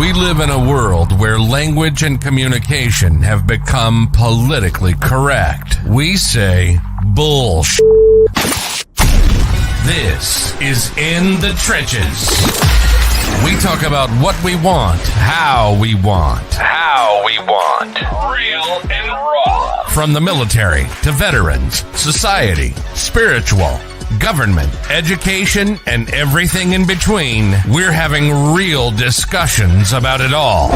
We live in a world where language and communication have become politically correct. We say bullshit. This is In the Trenches. We talk about what we want, how we want. Real and raw. From the military to veterans, society, spiritual, government, education, and everything in between, we're having real discussions about it all.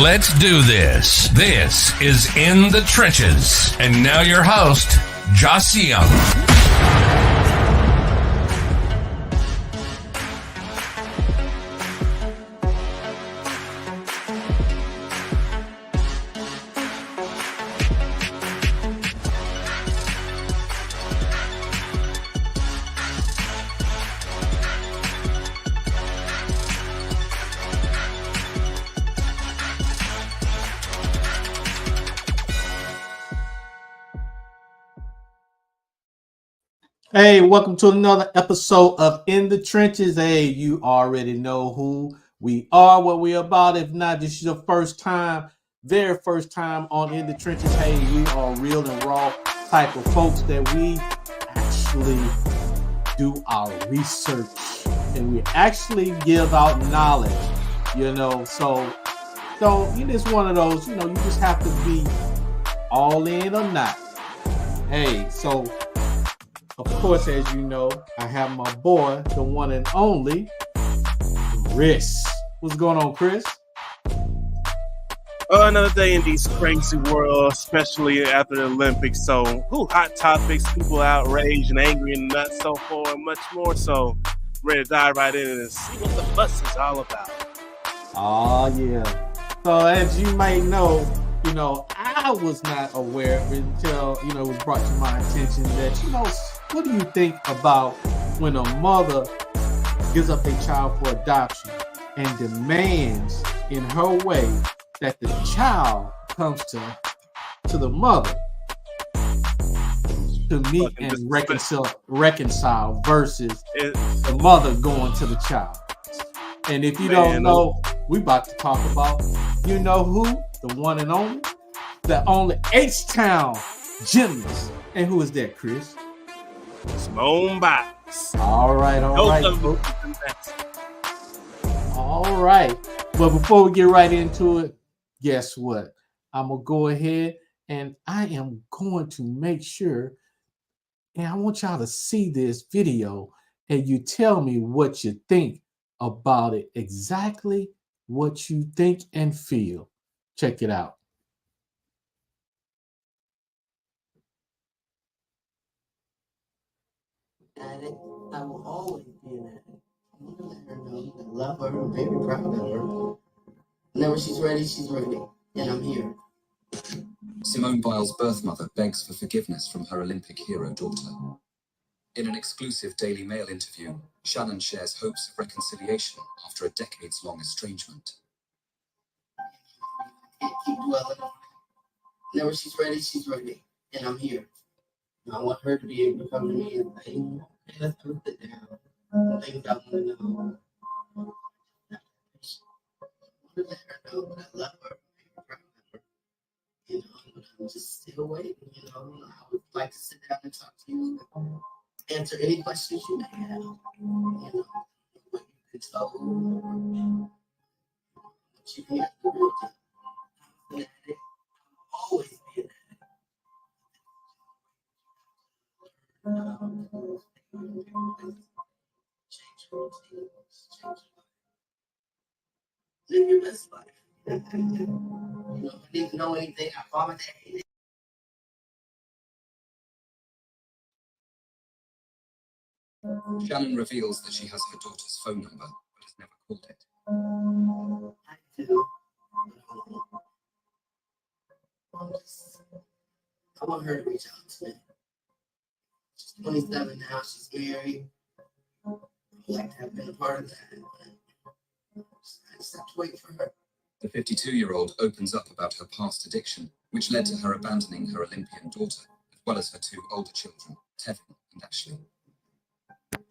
Let's do this. This is In the Trenches. And now your host, Joss Young. Hey, welcome to another episode of In the Trenches. Hey, you already know who we are, what we're about. If not, this is your first time, very first time on In the Trenches. Hey, we are real and raw type of folks that we actually do our research and we actually give out knowledge, so it's one of those, you just have to be all in or not. Hey, so of course, as you know, I have my boy, the one and only, Chris. What's going on, Chris? Another day in these crazy world, especially after the Olympics. So, hot topics, people outraged and angry and not so forth, and much more. So, ready to dive right in and see what the fuss is all about. Oh, yeah. So, as you might know, I was not aware of it until, it was brought to my attention that, what do you think about when a mother gives up a child for adoption and demands in her way that the child comes to the mother to meet and reconcile versus the mother going to the child? And if you don't know, we about to talk about, you know who? The one and only, the only H-Town gymnast. And who is that, Chris? Simone Biles. All right. But before we get right into it, guess what? I'm going to go ahead and I am going to make sure, and I want y'all to see this video and you tell me what you think about it, exactly what you think and feel. Check it out. Addict. I will always be an addict. I'm gonna let her know that I love her. I'm very proud of her. Whenever she's ready, and I'm here. Simone Biles' birth mother begs for forgiveness from her Olympic hero daughter. In an exclusive Daily Mail interview, Shannon shares hopes of reconciliation after a decades-long estrangement. Can't keep dwelling on it. Whenever she's ready, and I'm here. I want her to be able to come to me and say, hey, let's put it down. Things I want to know. I want to let her know that I love her. I'm proud of her. I'm just still waiting. I would like to sit down and talk to you, answer any questions you may have. What you can tell, what you hear. I'm always be an change routines, live your best life. I didn't know anything. I promise anything. Shannon reveals that she has her daughter's phone number, but has never called it. I do. I want her to reach out to me. She's 27 now. She's married. I'd like to have been a part of that. I just have to wait for her. The 52-year-old opens up about her past addiction, which led to her abandoning her Olympian daughter, as well as her two older children, Tevin and Ashley.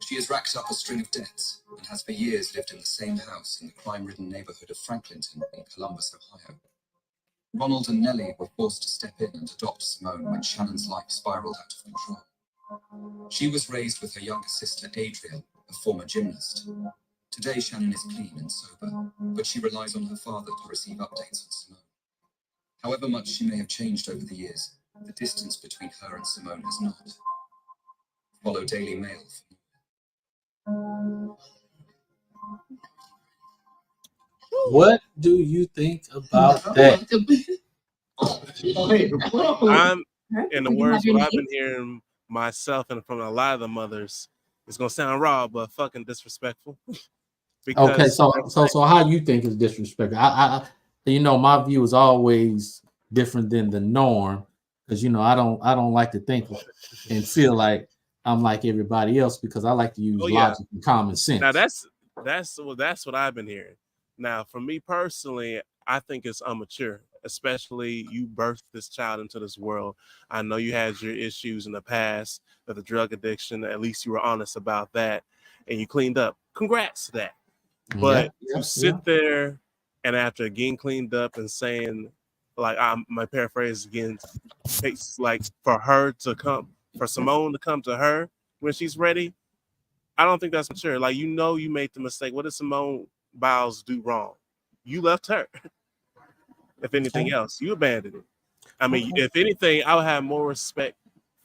She has racked up a string of debts and has for years lived in the same house in the crime-ridden neighborhood of Franklinton in Columbus, Ohio. Ronald and Nellie were forced to step in and adopt Simone when Shannon's life spiraled out of control. She was raised with her younger sister, Adriel, a former gymnast. Today, Shannon is clean and sober, but she relies on her father to receive updates on Simone. However much she may have changed over the years, the distance between her and Simone has not. Follow Daily Mail for more. What do you think about that? I'm in the words what I've been hearing myself and from a lot of the mothers. It's gonna sound raw, but fucking disrespectful. Okay, so how you think is disrespectful? I my view is always different than the norm because I don't like to think and feel like I'm like everybody else because I like to use logic and common sense. Now that's what I've been hearing. Now, for me personally, I think it's immature, especially you birthed this child into this world. I know you had your issues in the past with the drug addiction. At least you were honest about that, and you cleaned up. Congrats to that. But to sit there and after getting cleaned up and saying, like my paraphrase again, takes like for Simone to come to her when she's ready. I don't think that's mature. Like you made the mistake. What did Simone Biles do wrong? You left her. If anything else, you abandoned it. I mean, if anything, I would have more respect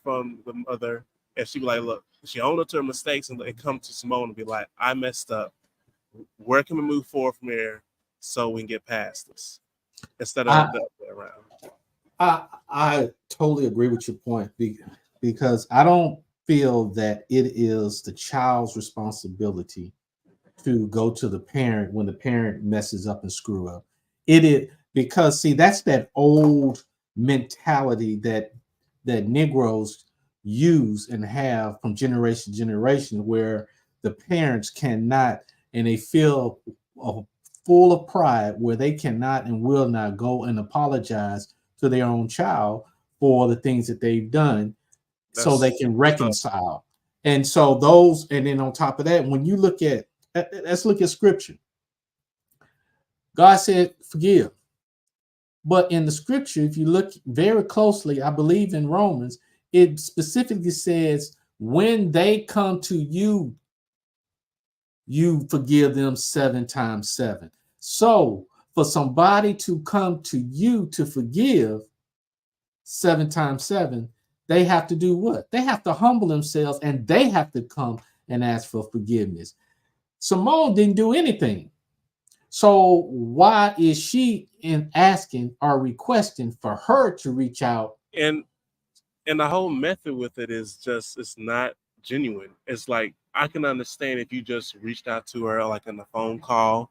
from the mother if she be like, look, she owned up to her mistakes and come to Simone and be like, I messed up. Where can we move forward from here so we can get past this? Instead of the other way around. I totally agree with your point because I don't feel that it is the child's responsibility to go to the parent when the parent messes up and screw up. It is because that's that old mentality that Negroes use and have from generation to generation where the parents cannot and they feel full of pride where they cannot and will not go and apologize to their own child for the things that they've done so they can reconcile. And so and then on top of that, when you let's look at scripture. God said, forgive. But in the scripture, if you look very closely, I believe in Romans, it specifically says, when they come to you, you forgive them 7 times 7. So for somebody to come to you to forgive 7 times 7, they have to do what? They have to humble themselves and they have to come and ask for forgiveness. Simone didn't do anything. So why is she asking or requesting for her to reach out? And the whole method with it is just, it's not genuine. It's like, I can understand if you just reached out to her like in a phone call,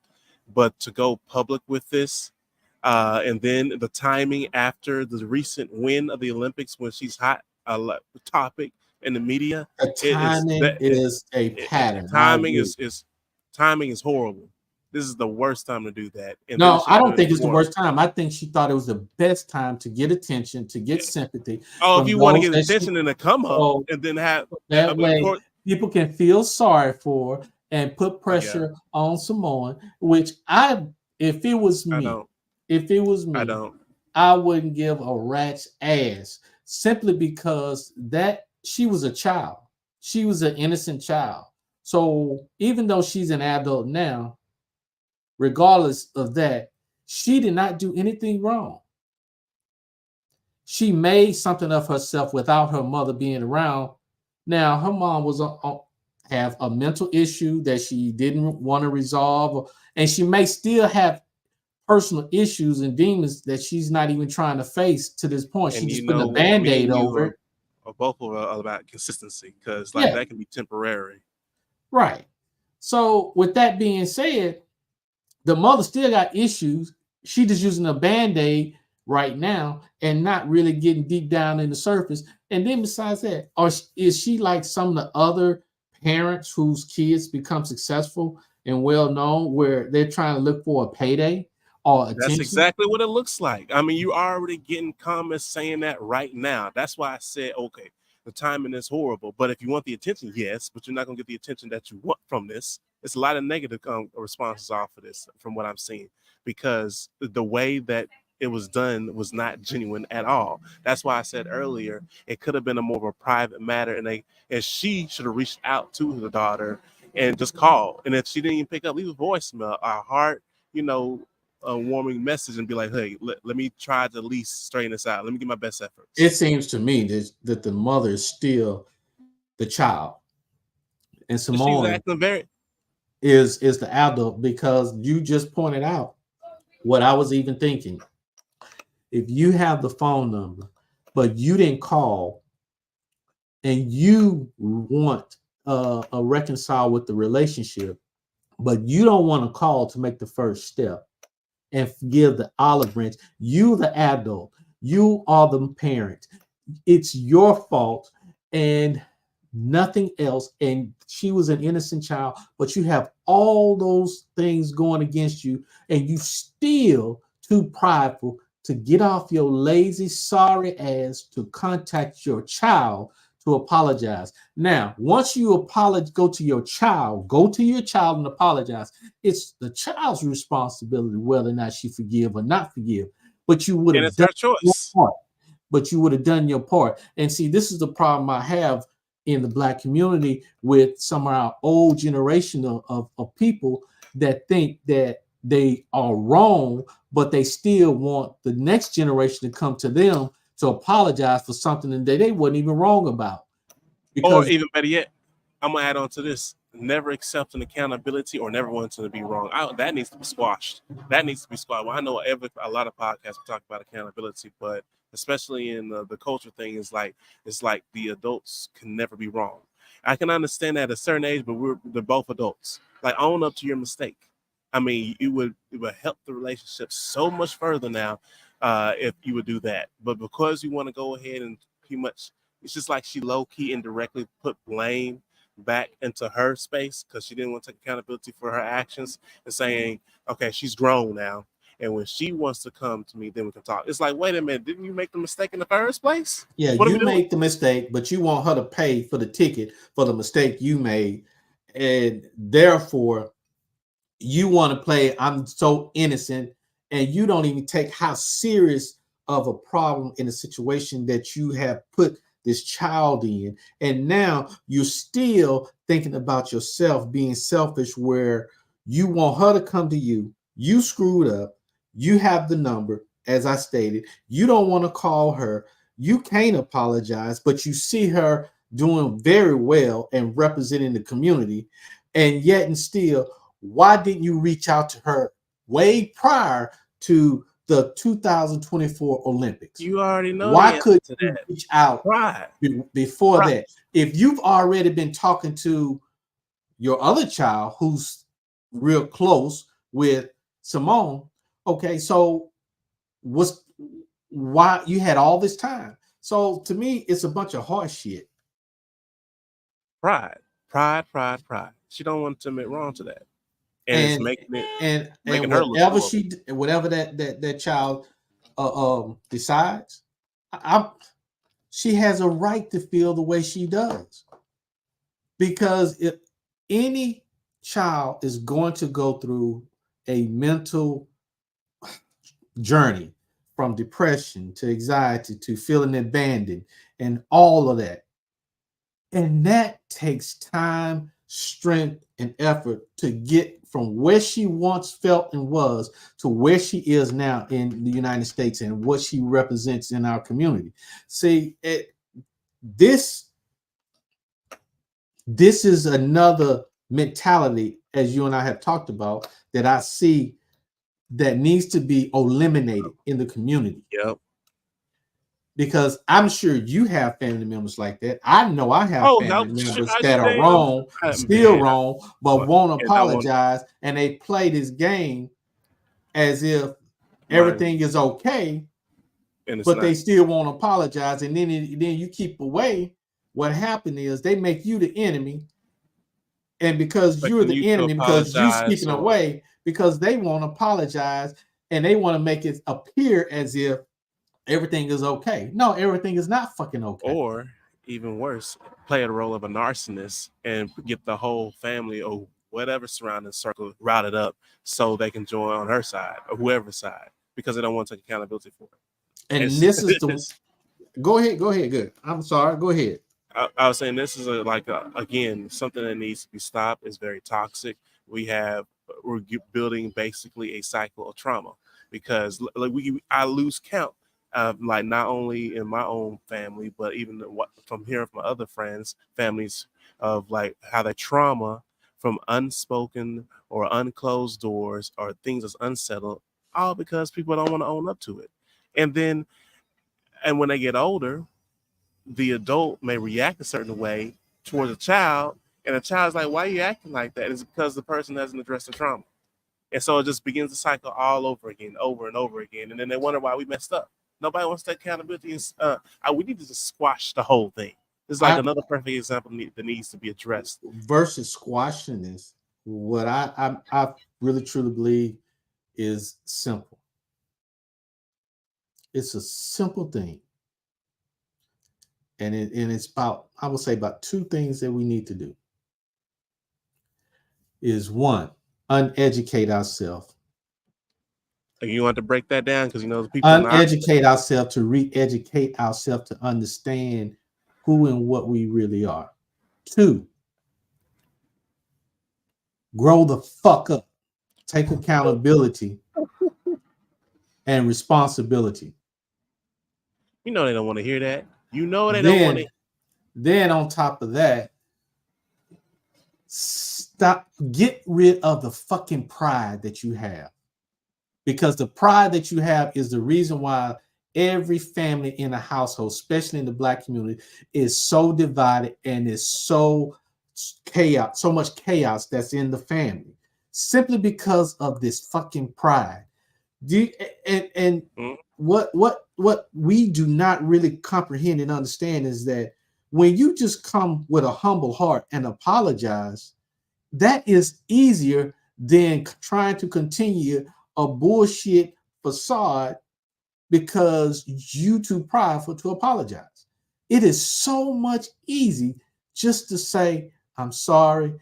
but to go public with this, and then the timing after the recent win of the Olympics when she's hot topic in the media. The timing is a pattern. Timing is horrible. This is the worst time to do that. And no, I don't think it's the worst time. I think she thought it was the best time to get attention, to get sympathy. Oh, if you want to get attention, then to come up and then have that way people can feel sorry for her and put pressure on Simone. Which if it was me, I wouldn't give a rat's ass simply because that she was a child. She was an innocent child. So even though she's an adult now, regardless of that, she did not do anything wrong. She made something of herself without her mother being around. Now, her mom was have a mental issue that she didn't want to resolve, and she may still have personal issues and demons that she's not even trying to face to this point. She just put a Band-Aid over it. Both are about consistency because that can be temporary. Right. So with that being said, the mother still got issues. She just using a Band-Aid right now and not really getting deep down in the surface. And then besides that, is she like some of the other parents whose kids become successful and well-known where they're trying to look for a payday or attention? That's exactly what it looks like. I mean, you're already getting comments saying that right now. That's why I said, okay, The timing is horrible. But if you want the attention, yes, but you're not going to get the attention that you want from this. It's a lot of negative responses off of this from what I'm seeing, because the way that it was done was not genuine at all. That's why I said earlier it could have been a more of a private matter, and she should have reached out to the daughter and just called. And if she didn't even pick up, leave a voicemail, a heart, a warming message, and be like, hey, let me try to at least straighten this out. Let me give my best efforts. It seems to me that the mother is still the child, and Simone She's acting very. is the adult, because you just pointed out what I was even thinking. If you have the phone number, but you didn't call, and you want a reconcile with the relationship, but you don't want to call to make the first step and give the olive branch, you the adult, you are the parent. It's your fault and nothing else. And she was an innocent child, but you have all those things going against you, and you still too prideful to get off your lazy, sorry ass to contact your child to apologize. Now, once you apologize, go to your child and apologize. It's the child's responsibility whether or not she forgive or not forgive. But you would have done your part. But you would have done your part. And see, this is the problem I have in the Black community with some of our old generation of people that think that they are wrong, but they still want the next generation to come to them to apologize for something that they wasn't even wrong about. Or even better yet, I'm gonna add on to this: never accepting accountability or never wanting to be wrong. That needs to be squashed. That needs to be squashed. Well, I know a lot of podcasts talk about accountability, but especially in the culture thing, it's like the adults can never be wrong. I can understand that at a certain age, but they're both adults. Like, own up to your mistake. I mean, it would help the relationship so much further now if you would do that. But because you want to go ahead and pretty much, it's just like she low-key indirectly put blame back into her space because she didn't want to take accountability for her actions, and saying, okay, she's grown now, and when she wants to come to me, then we can talk. It's like, wait a minute, didn't you make the mistake in the first place? Yeah, you made the mistake, but you want her to pay for the ticket for the mistake you made, and therefore you want to play I'm so innocent, and you don't even take how serious of a problem in a situation that you have put this child in. And now you're still thinking about yourself, being selfish, where you want her to come to you. You screwed up. You have the number, as I stated. You don't want to call her. You can't apologize, but you see her doing very well and representing the community. And yet and still, why didn't you reach out to her way prior to the 2024 Olympics? You already know. Why couldn't you reach out before that? If you've already been talking to your other child who's real close with Simone, okay, so why you had all this time? So to me, it's a bunch of horse shit. Pride. She don't want to admit wrong to that. And whatever that child decides, she has a right to feel the way she does. Because if any child is going to go through a mental journey, from depression to anxiety to feeling abandoned and all of that, and that takes time, strength, and effort to get from where she once felt and was to where she is now in the United States and what she represents in our community. See, this is another mentality, as you and I have talked about, that I see that needs to be eliminated in the community. Yep. Because I'm sure you have family members like that. I know I have family members that are wrong, still wrong, but won't apologize, and they play this game as if everything is okay, but they still won't apologize. And then you keep away. What happened is they make you the enemy, and because you're the enemy, because you're speaking away, because they won't apologize, and they want to make it appear as if everything is okay. No, everything is not fucking okay. Or even worse, play the role of a narcissist and get the whole family or whatever surrounding circle routed up so they can join on her side or whoever's side because they don't want to take accountability for it. And It's, this is the it's go ahead. Good. I'm sorry. Go ahead. I was saying this is again something that needs to be stopped. It's very toxic. We're building basically a cycle of trauma because I lose count of like not only in my own family but even what from hearing from other friends families of like how the trauma from unspoken or unclosed doors or things that's unsettled all because people don't want to own up to it, and when they get older the adult may react a certain way towards a child, and the child's like, "Why are you acting like that?" It's because the person doesn't address the trauma, and so it just begins the cycle all over again, over and over again, and then they wonder why we messed up. Nobody wants to take accountability. We need to just squash the whole thing. It's like another perfect example that needs to be addressed. Versus squashing this, what I really truly believe is simple. It's a simple thing. And it's about, I would say, about two things that we need to do. Is one, uneducate ourselves. You want to break that down because the people uneducate ourselves to re-educate ourselves to understand who and what we really are. Two, grow the fuck up. Take accountability and responsibility. they don't want to hear that. They don't want to. Then on top of that, get rid of the fucking pride that you have. Because the pride that you have is the reason why every family in a household, especially in the Black community, is so divided and is so much chaos that's in the family. Simply because of this fucking pride. What we do not really comprehend and understand is that when you just come with a humble heart and apologize, that is easier than trying to continue a bullshit facade because you too prideful to apologize. It is so much easy just to say, I'm sorry.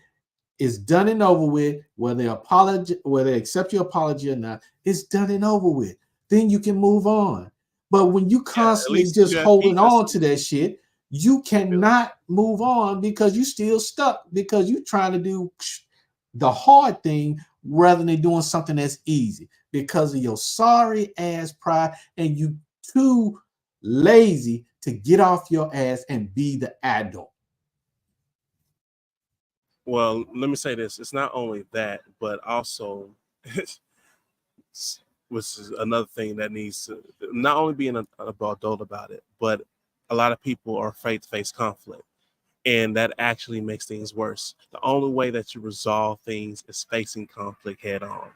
It's done and over with. Whether they accept your apology or not, it's done and over with. Then you can move on. But when you constantly just holding on to that shit, you cannot move on because you still stuck because you're trying to do the hard thing rather than doing something that's easy because of your sorry ass pride and you too lazy to get off your ass and be the adult. Well, let me say this. It's not only that, but also which is another thing that needs to not only being an adult about it, but a lot of people are afraid to face conflict. And that actually makes things worse. The only way that you resolve things is facing conflict head on.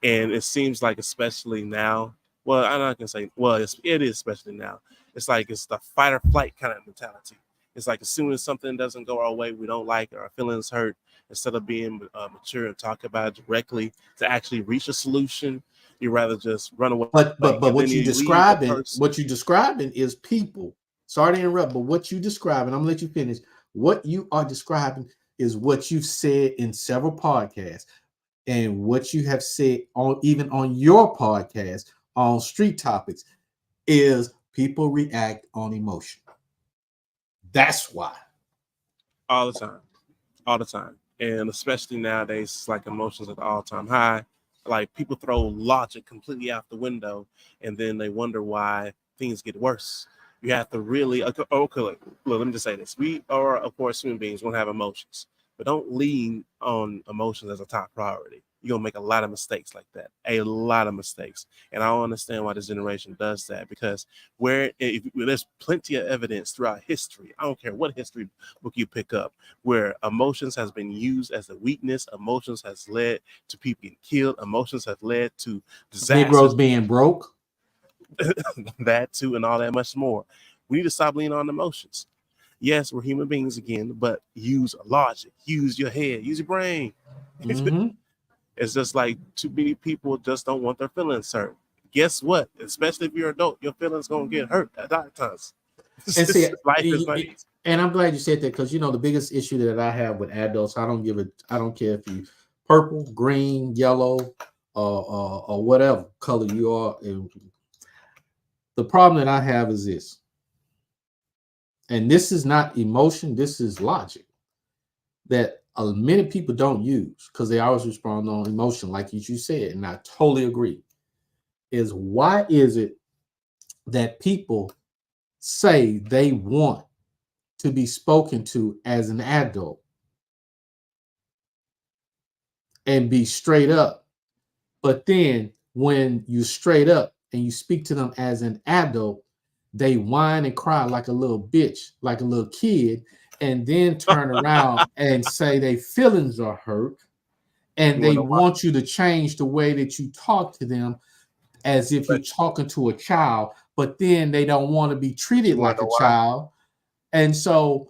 And it seems like, especially now, well, I'm not going to say, well, it is especially now. It's like it's the fight or flight kind of mentality. It's like as soon as something doesn't go our way, we don't like it, our feelings hurt. Instead of being mature and talk about it directly to actually reach a solution, you rather just run away. But what you're describing is people. Sorry to interrupt, but what you describing, I'm gonna let you finish. What you are describing is what you've said in several podcasts, and what you have said even on your podcast on Street Topics is people react on emotion. That's why. All the time. And especially nowadays, it's like emotions at the all-time high. Like people throw logic completely out the window, and then they wonder why things get worse. You have to really okay. Look, let me just say this: we are, of course, human beings. We don't have emotions, but don't lean on emotions as a top priority. You're gonna make a lot of mistakes like that, a lot of mistakes. And I don't understand why this generation does that because there's plenty of evidence throughout history. I don't care what history book you pick up, where emotions has been used as a weakness. Emotions has led to people getting killed. Emotions have led to disasters. Negroes being broke. That too, and all that much more. We need to stop leaning on emotions. Yes, we're human beings again, but use logic, use your head, use your brain. Mm-hmm. It's just like too many people just don't want their feelings hurt. Guess what? Especially if you're an adult, your feelings gonna get hurt at times. And see, Life is not easy. And I'm glad you said that because the biggest issue that I have with adults, I don't care if you purple, green, yellow, or whatever color you are. The problem that I have is this, and this is not emotion, this is logic that many people don't use because they always respond on emotion, like you said, and I totally agree. Is why is it that people say they want to be spoken to as an adult and be straight up, but then when you straight up and you speak to them as an adult, they whine and cry like a little bitch, like a little kid, and then turn around and say their feelings are hurt and You they wanna know why? want you to change the way that you talk to them as if you're But talking to a child, but then they don't want to be treated you wanna like know a why? child. And so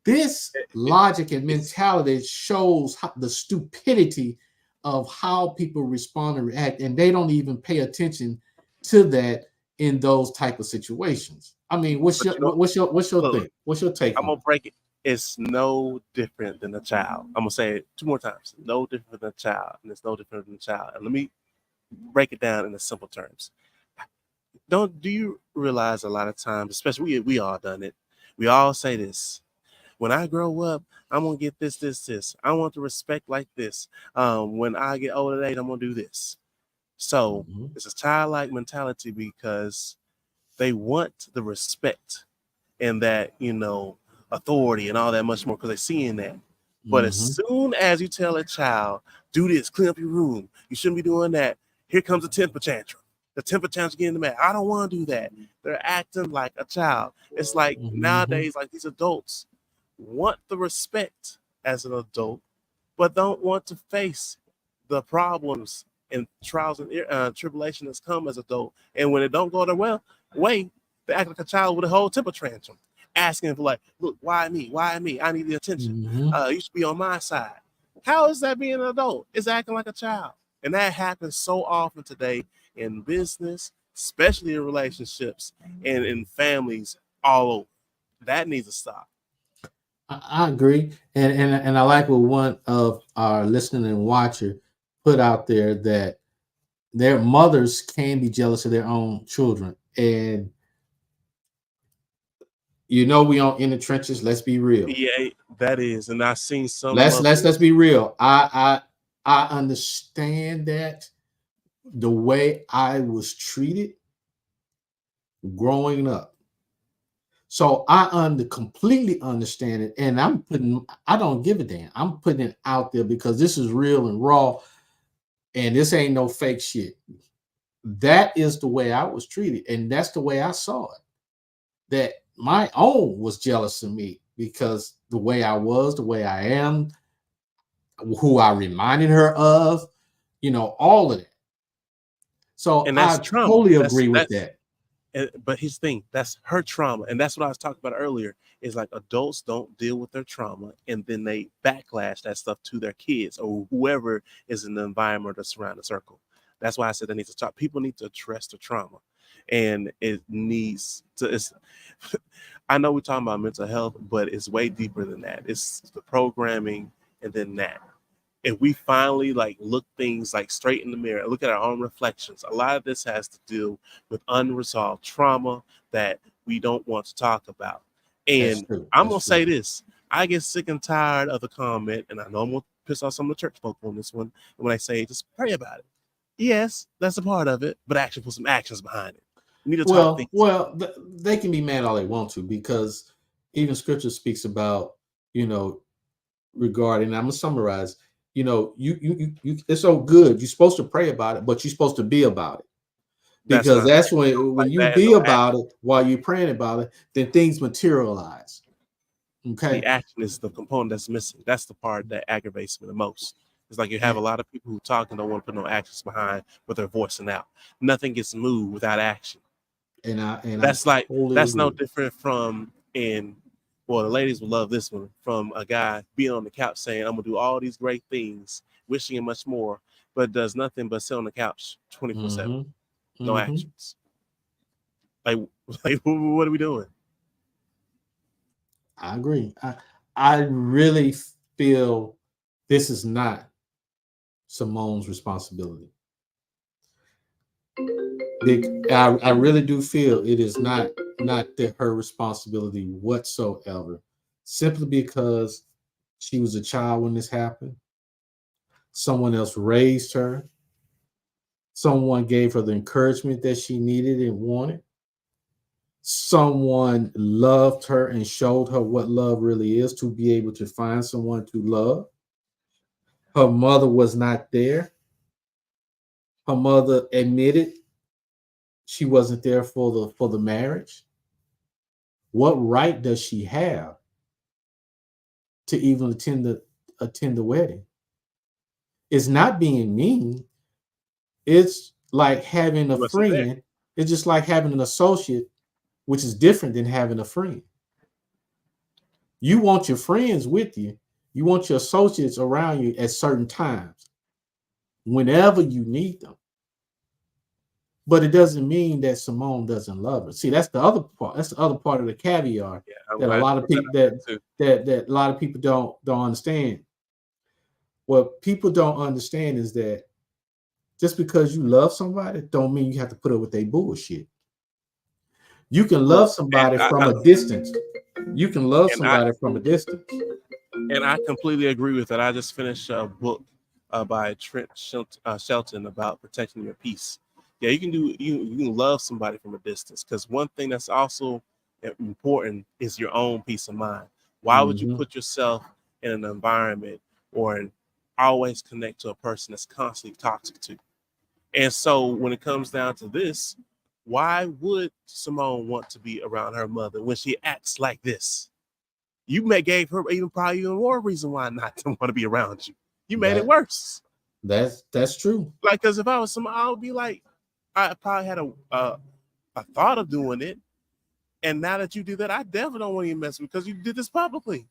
this It, logic and it's mentality shows the stupidity of how people respond and react, and they don't even pay attention to that in those type of situations. I mean, what's but your you know, what's your look, thing? What's your take I'm on gonna break it. It's no different than a child. I'm gonna say it 2 more times. No different than a child, and it's no different than a child. And let me break it down in the simple terms. Don't do you realize a lot of times, especially we all done it. We all say this. When I grow up, I'm gonna get this, this, this. I want the respect like this. When I get older age, I'm gonna do this. it? So it's a childlike mentality because they want the respect and that authority and all that much more because they see in that. But as Mm-hmm. soon as you tell a child, do this, clean up your room, you shouldn't be doing that. Here comes a temper tantrum. The temper tantrum getting mad. I don't want to do that. They're acting like a child. It's like Mm-hmm. nowadays, like these adults want the respect as an adult, but don't want to face the problems and trials and tribulation that's come as adult. And when it don't go their way, they act like a child with a whole temper tantrum, asking for like, look, why me? Why me? I need the attention. Mm-hmm. You should be on my side. How is that being an adult? It's acting like a child. And that happens so often today in business, especially in relationships and in families all over. That needs to stop. I agree, and I like what one of our listener and watcher put out there that their mothers can be jealous of their own children, and we on in the trenches. Let's be real. Yeah, that is. And I've seen some Let's mothers. be real. I understand that the way I was treated growing up. So completely understand it, and I don't give a damn. I'm putting it out there because this is real and raw, and this ain't no fake shit. That is the way I was treated, and that's the way I saw it. That my own was jealous of me because the way I was, the way I am, who I reminded her of, all of that. So And that's I trauma. totally That's agree with that's that. but his thing, that's her trauma. And that's what I was talking about earlier. Is like adults don't deal with their trauma and then they backlash that stuff to their kids or whoever is in the environment or surrounding the circle. That's why I said they need to talk. People need to address the trauma. And it needs to it's I know we're talking about mental health, but it's way deeper than that. It's the programming and then that. If we finally like look things like straight in the mirror, look at our own reflections, a lot of this has to do with unresolved trauma that we don't want to talk about. That's And true. I'm That's gonna say true. this: I get sick and tired of the comment, and I know I'm gonna piss off some of the church folk on this one. When I say just pray about it, yes, that's a part of it, but actually put some actions behind it. We need to talk Well, things. well, they can be mad all they want to because even Scripture speaks about, you know, regarding. I'm gonna summarize. It's so good. You're supposed to pray about it, but you're supposed to be about it That's what because I'm that's saying. when Don't when fight you back, be no about action. it while you're praying about it, then things materialize. The Okay, action is the component that's missing. That's the part that aggravates me the most. It's like you have a and lot of people who talk and don't want to put no actions behind what they're voicing out. Nothing gets moved without action. I That's like totally that's no agree. different from in well, the ladies will love this one from a guy being on the couch saying, I'm gonna do all these great things, wishing and much more, but does nothing but sit on the couch 24/7. Mm-hmm. No Mm-hmm. actions. Like, like what are we doing? I agree. I really feel this is not Simone's responsibility. I really do feel it is not her responsibility whatsoever. Simply because she was a child when this happened. Someone else raised her. Someone gave her the encouragement that she needed and wanted. Someone loved her and showed her what love really is, to be able to find someone to love. Her mother was not there. Her mother admitted she wasn't there for the marriage. What right does she have to even attend the wedding? It's not being mean. It's like having a She wasn't there. friend. It's just like having an associate, which is different than having a friend. You want your friends with you. You want your associates around you at certain times, whenever you need them. But it doesn't mean that Simone doesn't love her. See, that's the other part. That's the other part of the caveat Yeah, I'm that a glad lot you of brought people that up too. that a lot of people don't understand. What people don't understand is that just because you love somebody, don't mean you have to put up with their bullshit. You can Look, love and somebody from a distance. You can love and I somebody from a distance. and I completely agree with that. I just finished a book by Trent Shelton about protecting your peace. Yeah, you can love somebody from a distance, because one thing that's also important is your own peace of mind. Why would you Mhm. put yourself in an environment or always connect to a person that's constantly toxic to you? And so when it comes down to this, why would Simone want to be around her mother when she acts like this? You may gave her probably even more reason why not to want to be around you. You made it That worse. that's true. Like, because if I was someone, I would be like, I probably had a thought of doing it, and now that you do that, I definitely don't want you to mess with, because you did this publicly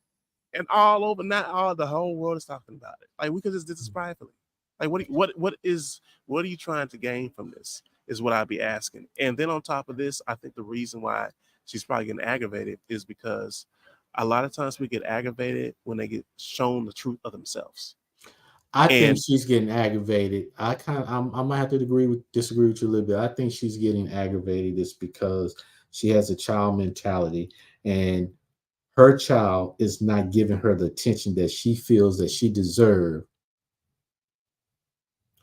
and all over. Not all the whole world is talking about it. Like, we could just did this privately. Like, what are you trying to gain from this? Is what I'd be asking. And then on top of this, I think the reason why she's probably getting aggravated is because a lot of times we get aggravated when they get shown the truth of themselves. I think And she's getting aggravated. I might have to disagree with you a little bit. I think she's getting aggravated is because she has a child mentality, and her child is not giving her the attention that she feels that she deserves.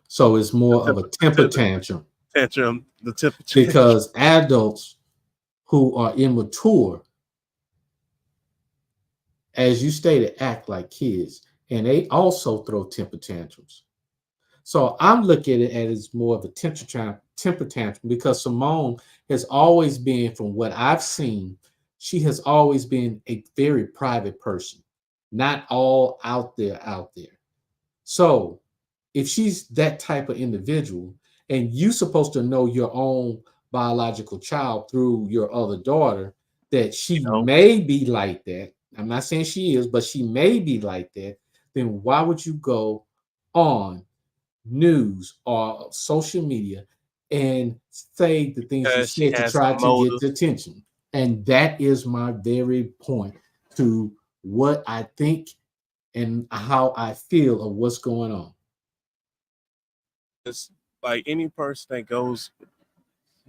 So it's the more of a temper temper tantrum tantrum, the temper tantrum. because adults who are immature, as you stated, act like kids, and they also throw temper tantrums. So I'm looking at it as more of a temper tantrum because Simone has always been, from what I've seen, she has always been a very private person, not all out there. So if she's that type of individual, and you're supposed to know your own biological child through your other daughter, that You she know, may be like that. I'm not saying she is, but she may be like that. Then why would you go on news or social media and say the things you because she said to has a try to get motive. the attention? And that is my very point to what I think and how I feel of what's going on. It's like any person that goes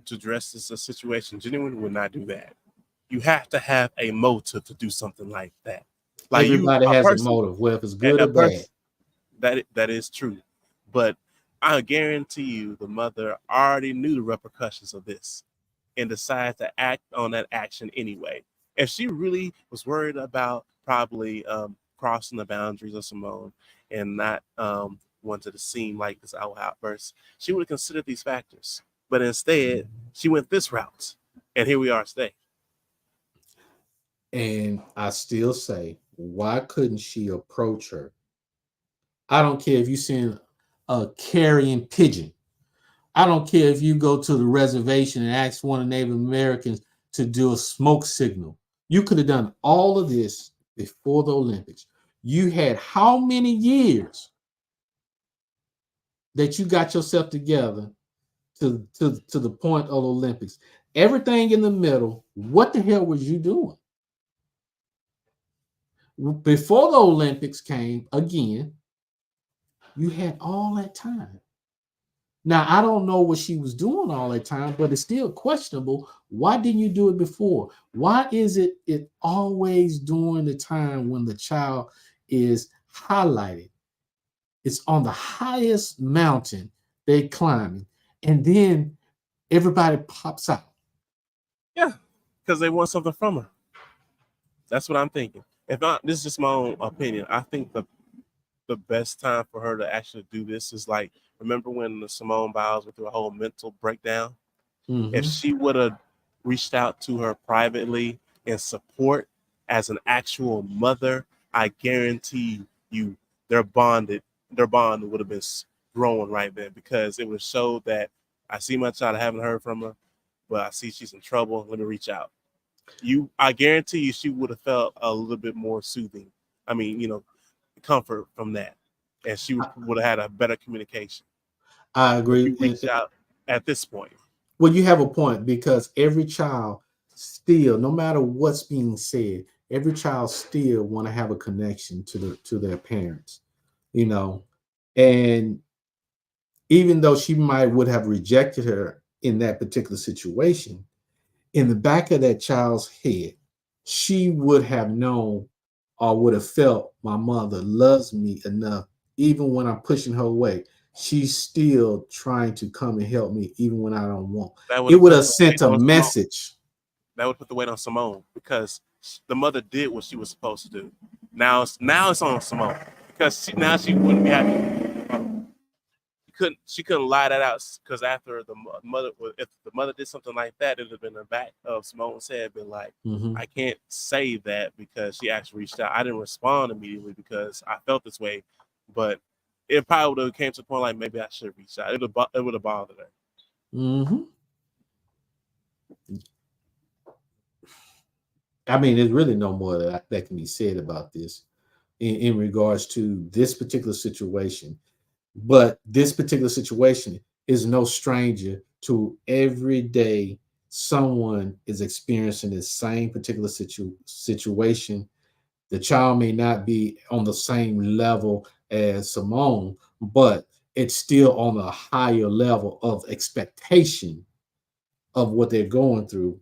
to address this a situation genuinely would not do that. You have to have a motive to do something like that. Like you, Everybody a has a person, motive, whether it's good a or bad. person that is true. But I guarantee you, the mother already knew the repercussions of this and decided to act on that action anyway. If she really was worried about probably crossing the boundaries of Simone and not wanted to seem like this outburst, she would have considered these factors. But instead, she went this route, and here we are today. And I still say, why couldn't she approach her? I don't care if you send a carrying pigeon. I don't care if you go to the reservation and ask one of the Native Americans to do a smoke signal. You could have done all of this before the Olympics. You had how many years that you got yourself together to the point of the Olympics? Everything in the middle, what the hell was you doing? Before the Olympics came, again, you had all that time. Now, I don't know what she was doing all that time, but it's still questionable. Why didn't you do it before? Why is it always during the time when the child is highlighted? It's on the highest mountain they climbing, and then everybody pops out. Yeah, because they want something from her. That's what I'm thinking. If not, this is just my own opinion. I think the best time for her to actually do this is like, remember when the Simone Biles went through a whole mental breakdown? If Mhm. she would have reached out to her privately in support as an actual mother, I guarantee you their bond would have been growing right then, because it would have showed that I see my child, I haven't heard from her, but I see she's in trouble. Let me reach out. I guarantee you, she would have felt a little bit more soothing. I mean, comfort from that, and she I, would have had a better communication I if agree. you reached out at this point. Well, you have a point because every child still, no matter what's being said, every child still want to have a connection to their parents, you know. And even though she might would have rejected her in that particular situation, in the back of that child's head, she would have known or would have felt my mother loves me enough, even when I'm pushing her away. She's still trying to come and help me, even when I don't want. That would It have would put have the weight sent a on Simone. message. That would put the weight on Simone, because the mother did what she was supposed to do. Now it's on Simone, because now she wouldn't be happy. She couldn't lie that out, because after the mother, if the mother did something like that, it would have been the back of Simone's head, been like, Mhm. I can't say that because she actually reached out. I didn't respond immediately because I felt this way, but it probably would have came to a point like, maybe I should reach out. It would have bothered her. Mhm. I mean, there's really no more that can be said about this in regards to this particular situation. But this particular situation is no stranger to every day someone is experiencing the same particular situation. The child may not be on the same level as Simone, but it's still on a higher level of expectation of what they're going through.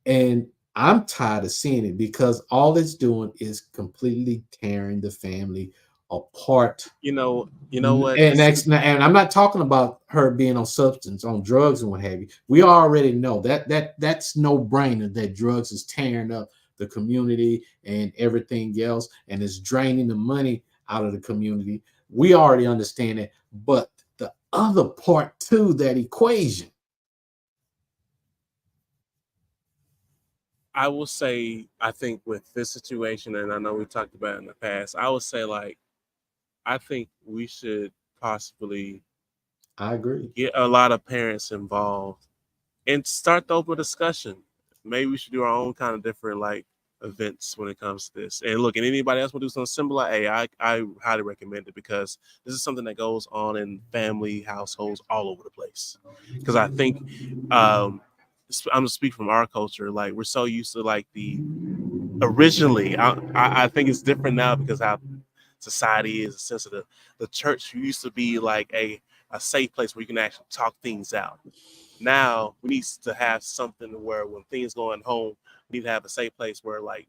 And I'm tired of seeing it because all it's doing is completely tearing the family apart. You know what? And and I'm not talking about her being on substance, on drugs and what have you. We already know that's no brainer that drugs is tearing up the community and everything else, and it's draining the money out of the community. We already understand it, but the other part to that equation. I will say, I think with this situation, and I know we talked about it in the past, I would say, like, I think we should possibly I agree. get a lot of parents involved and start the open discussion. Maybe we should do our own kind of different, like, events when it comes to this. And look, and anybody else want to do something similar, hey, I highly recommend it, because this is something that goes on in family households all over the place. Because I think, um, I'm gonna speak from our culture. Like, we're so used to, like, the originally. I think it's different now because how society is, a sense of the church used to be like a safe place where you can actually talk things out. Now we need to have something where when things go on home, we need to have a safe place where, like,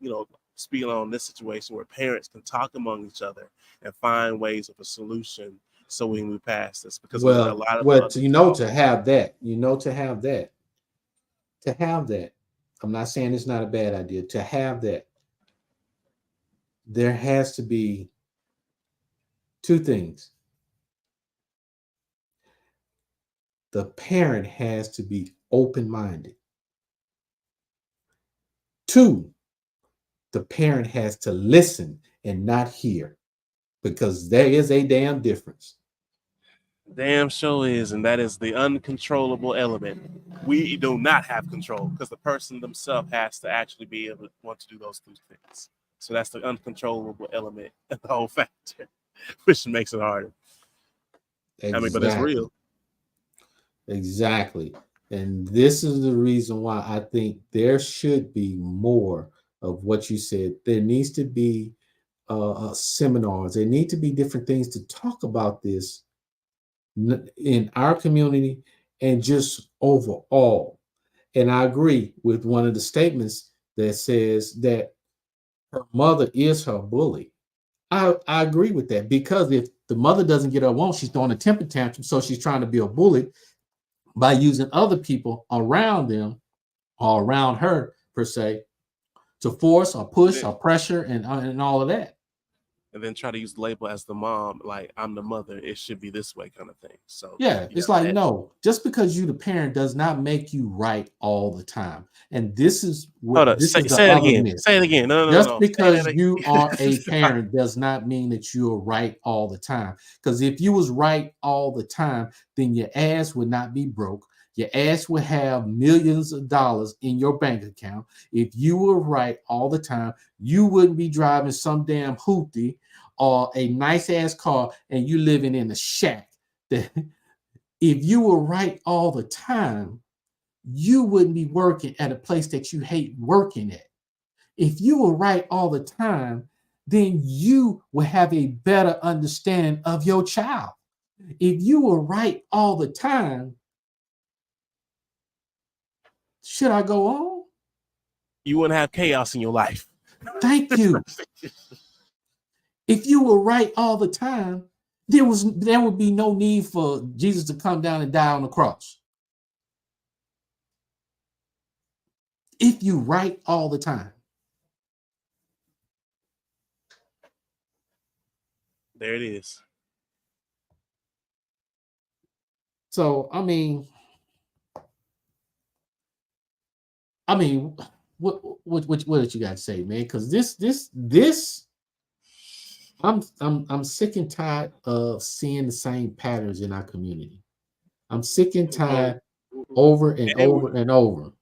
speaking on this situation, where parents can talk among each other and find ways of a solution so we can move past this, because a Well, lot of well, mothers talk. to have that, to have that. I'm not saying it's not a bad idea. To have that, there has to be two things. The parent has to be open minded. Two, the parent has to listen and not hear because there is a damn difference. Damn sure is, and that is the uncontrollable element. We do not have control because the person themselves has to actually be able to want to do those two things. So that's the uncontrollable element of the whole factor, which makes it harder. I mean, but it's Exactly. real. Exactly. And this is the reason why I think there should be more of what you said. There needs to be seminars. There need to be different things to talk about this in our community and just overall. And I agree with one of the statements that says that her mother is her bully. I agree with that, because if the mother doesn't get her want, she's throwing a temper tantrum. So she's trying to be a bully by using other people around them or around her, per se, to force or push or pressure and all of that. And then try to use the label as the mom, like I'm the mother, it should be this way, kind of thing. So Yeah, it's like, no, just because you the parent does not make you right all the time. And this is hold what up, this is the say it other again. myth. Say it again. No, Just no. because you are a parent does not mean that you are right all the time. Because if you was right all the time, then your ass would not be broke. Your ass would have millions of dollars in your bank account. If you were right all the time, you wouldn't be driving some damn hoopty or a nice ass car and you living in a shack. That if you were right all the time, you wouldn't be working at a place that you hate working at. If you were right all the time, then you will have a better understanding of your child. If you were right all the time, should I go on? You wouldn't have chaos in your life. Thank you. If you were right all the time, there would be no need for Jesus to come down and die on the cross. If you right all the time. There it is. So I mean, what did you guys say, man? Because this, I'm sick and tired of seeing the same patterns in our community. I'm sick and tired over and over and over.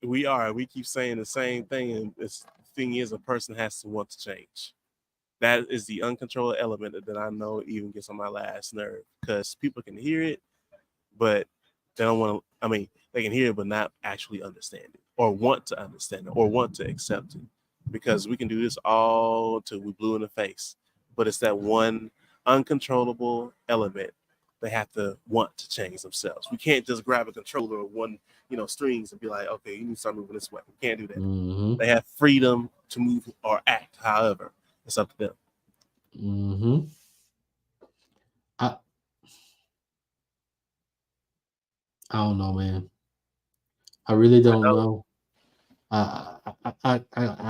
We keep saying the same thing, and the thing is, a person has to want to change. That is the uncontrolled element that I know even gets on my last nerve, because people can hear it, but they don't want to. I mean, they can hear it, but not actually understand it, or want to understand it, or want to accept it. Because we can do this all till we blue in the face, but it's that one uncontrollable element. They have to want to change themselves. We can't just grab a controller or one, strings and be like, okay, you need to start moving this way. We can't do that. Mm-hmm. They have freedom to move or act. However, it's up to them. Mm-hmm. I don't know, man. I really don't know. I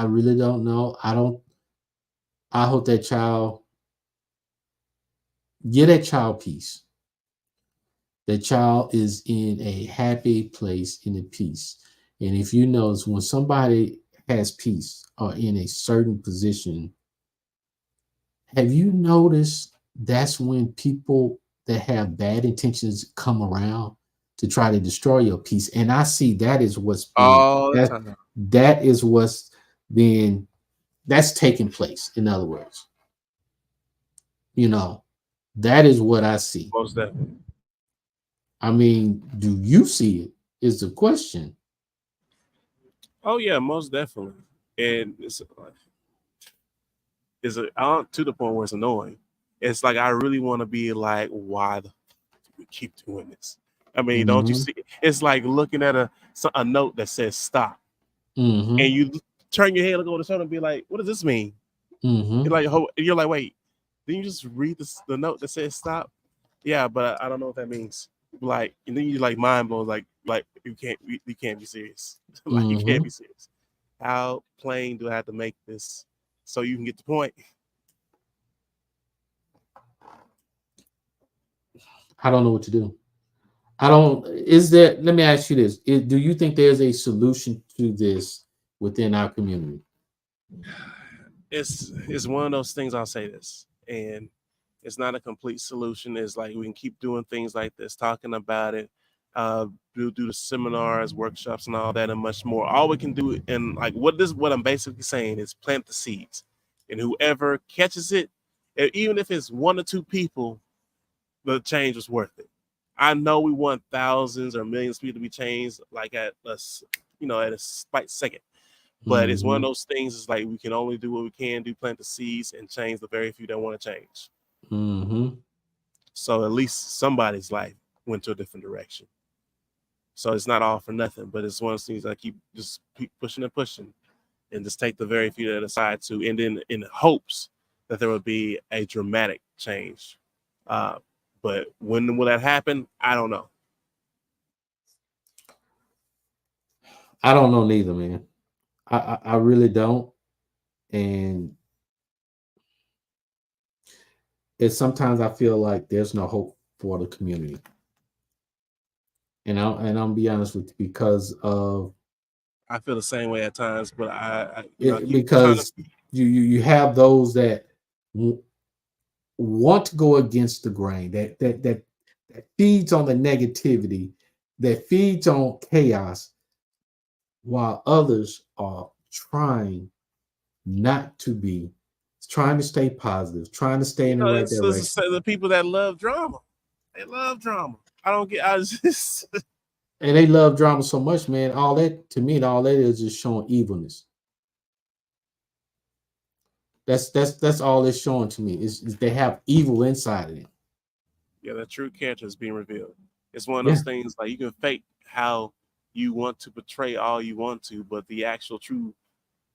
really don't know. I hope that child get that child peace. That child is in a happy place, in a peace. And if you notice, when somebody has peace or in a certain position, have you noticed that's when people that have bad intentions come around to try to destroy your peace? And I see that is what's being All the time. that is what's being that's taking place. In other words, that is what I see. Most definitely. I mean, do you see it? Is the question. Oh yeah, most definitely. And it's to the point where it's annoying. It's like I really want to be like, why do we keep doing this? I mean, don't you Mm-hmm. see? It's like looking at a note that says stop, Mm-hmm. and you turn your head, look over the shoulder, and be like, what does this mean? Mm-hmm. You're like, wait, didn't you just read the note that says stop? Yeah, but I don't know what that means. Like, and then you like mind blown, like you can't be serious. Like you can't Mm-hmm. be serious. How plain do I have to make this so you can get the point? I don't know what to do. Let me ask you this. Do you think there's a solution to this within our community? It's one of those things. I'll say this, and it's not a complete solution. It's like we can keep doing things like this, talking about it, do the seminars, workshops, and all that, and much more. All we can do, and like what I'm basically saying is plant the seeds, and whoever catches it, even if it's one or two people, the change was worth it. I know we want thousands or millions of people to be changed, like at a spite second. But it's one of those things. It's like we can only do what we can do, plant the seeds, and change the very few that want to change. So at least somebody's life went to a different direction. So it's not all for nothing, but it's one of those things I keep pushing and pushing, and just take the very few that decide to, and then in hopes that there will be a dramatic change. But when will that happen? I don't know. I don't know neither, man. I really don't. And it's sometimes I feel like there's no hope for the community. And I'll be honest with you, because of I feel the same way at times, but I keep trying because to. you have those that want to go against the grain, that feeds on the negativity, that feeds on chaos, while others are trying not to be, trying to stay positive, trying to stay in the right It's direction. the people that love drama. They love drama. I don't get. I just. And they love drama so much, man. All that, to me, all that is just showing evilness. That's all it's showing to me. Is they have evil inside of them. Yeah, the true character is being revealed. It's one of Yeah, those things like you can fake how you want to portray all you want to, but the actual true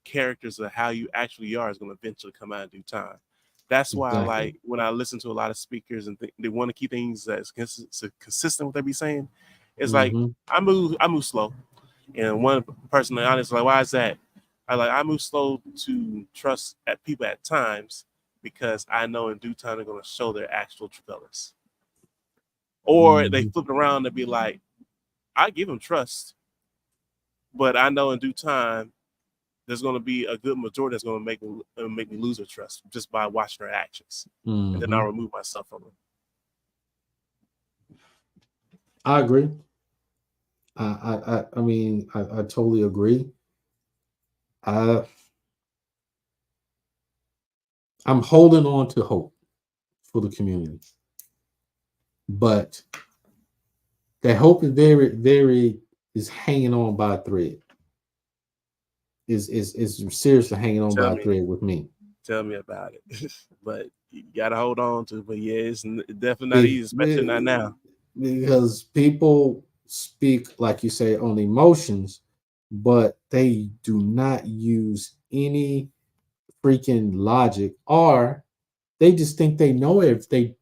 characters of how you actually are is going to eventually come out in due time. That's why, exactly. like, when I listen to a lot of speakers and they want to keep things that's consistent with what they be saying, it's like Mm-hmm. I move slow. And one person, honestly, like, why is that? I move slow to trust at people at times because I know in due time they're going to show their actual true colors. Or they Mm-hmm. flip it around and be like, I give them trust, but I know in due time there's going to be a good majority that's going to make me lose their trust just by watching their actions, and then I'll Mm-hmm. remove myself from them. I agree. I mean, I totally agree. I I'm holding on to hope for the community, but that hope is is hanging on by a thread. Is seriously hanging on Tell by a me, thread with me. tell me about it. But you gotta hold on to. But yeah, it's definitely not Be- easy, especially not now. because people speak, like you say, on emotions, but they do not use any freaking logic, or they just think they know it. The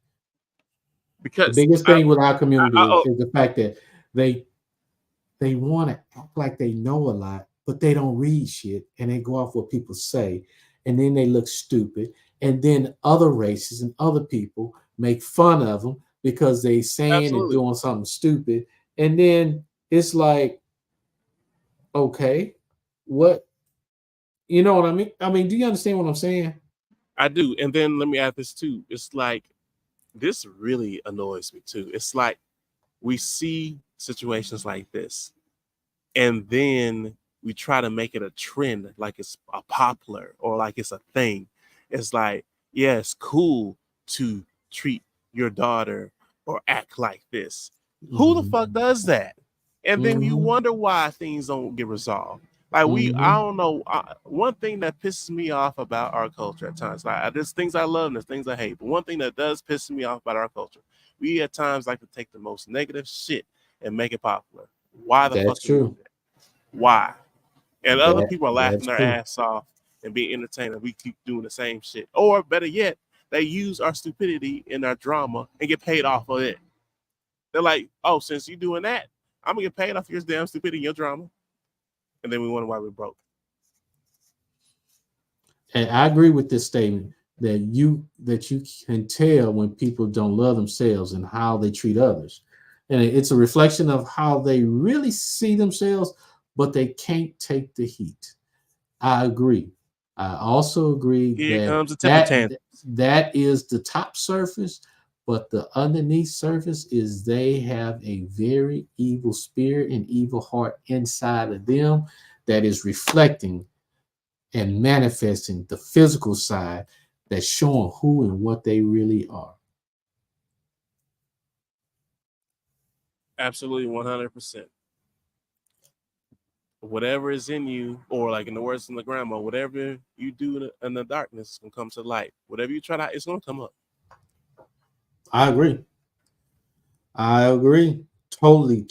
Because biggest thing with our community oh, is the fact that they they want to act like they know a lot, but they don't read shit, and they go off what people say, and then they look stupid, and then other races and other people make fun of them because they saying and absolutely, doing something stupid, and then it's like, okay, what, you know what I mean? I mean, do you understand what I'm saying? I do. And then let me add this too. It's like this really annoys me too. It's like we see situations like this, and then we try to make it a trend, like it's a popular or like it's a thing. It's like, yeah, it's cool to treat your daughter or act like this. Who the Mm-hmm. fuck does that? And then you Mm-hmm. wonder why things don't get resolved. Like I Mm-hmm. don't know. One thing that pisses me off about our culture at times, like there's things I love and there's things I hate. But one thing that does piss me off about our culture, we at times like to take the most negative shit and make it popular. Why the That's fuck do we do true. that? Why? And other people are laughing That's their true. ass off and being entertained, and we keep doing the same shit. Or better yet, they use our stupidity in our drama and get paid off of it. They're like, oh, since you're doing that, I'm gonna get paid off your damn stupidity, your drama. And then we wonder why we're broke. And I agree with this statement that you can tell when people don't love themselves and how they treat others. And it's a reflection of how they really see themselves, but they can't take the heat. I agree. I also agree Here that comes the temper tantrum. that is the top surface, but the underneath surface is they have a very evil spirit and evil heart inside of them that is reflecting and manifesting the physical side that's showing who and what they really are. Absolutely 100%. whatever is in you, or like in the words of the grandma, whatever you do in the darkness can come to light. Whatever you try to, it's gonna come up. I agree. Totally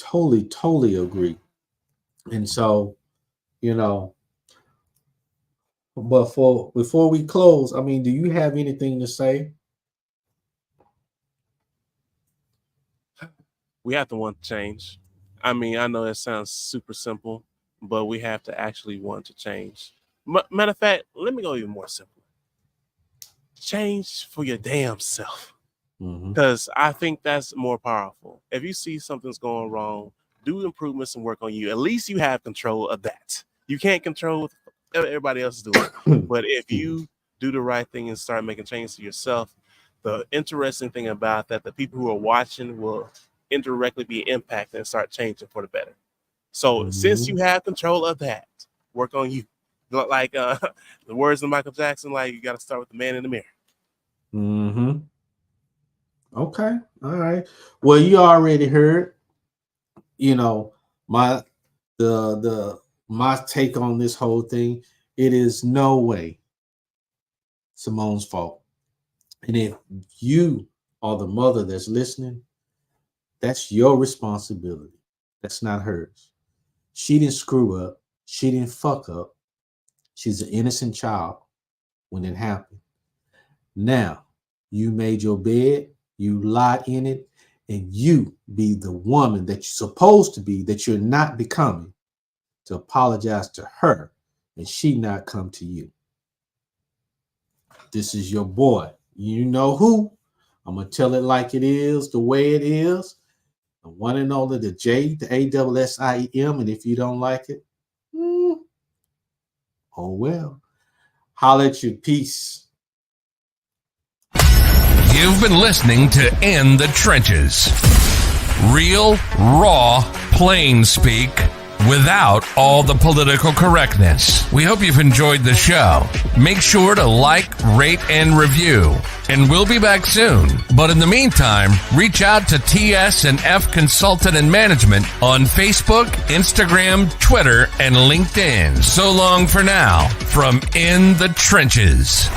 agree. And so, you know, but before we close, I mean, do you have anything to say? We have to want to change. I mean, I know it sounds super simple, but we have to actually want to change. Matter of fact, let me go even more simple. Change for your damn self. Because I think that's more powerful. If you see something's going wrong, do improvements and work on you. At least you have control of that. You can't control what everybody else is doing. But if you do the right thing and start making changes to yourself, the interesting thing about that, the people who are watching will indirectly be impacted and start changing for the better. So since you have control of that, work on you. Like the words of Michael Jackson, like you got to start with the man in the mirror. Okay. All right. Well, you already heard, you know, my take on this whole thing. It is no way Simone's fault. And if you are the mother that's listening, that's your responsibility. That's not hers. She didn't screw up. She didn't fuck up. She's an innocent child when it happened. Now, you made your bed, you lie in it, and you be the woman that you're supposed to be, that you're not becoming, to apologize to her and she not come to you. This is your boy. You know who? I'm going to tell it like it is, the way it is. The one and only, the J, the ASSIEM. And if you don't like it, oh well. Holla at you. Peace. You've been listening to In the Trenches. Real, raw, plain speak without all the political correctness. We hope you've enjoyed the show. Make sure to like, rate, and review. And we'll be back soon. But in the meantime, reach out to TS&F Consultant and Management on Facebook, Instagram, Twitter, and LinkedIn. So long for now from In the Trenches.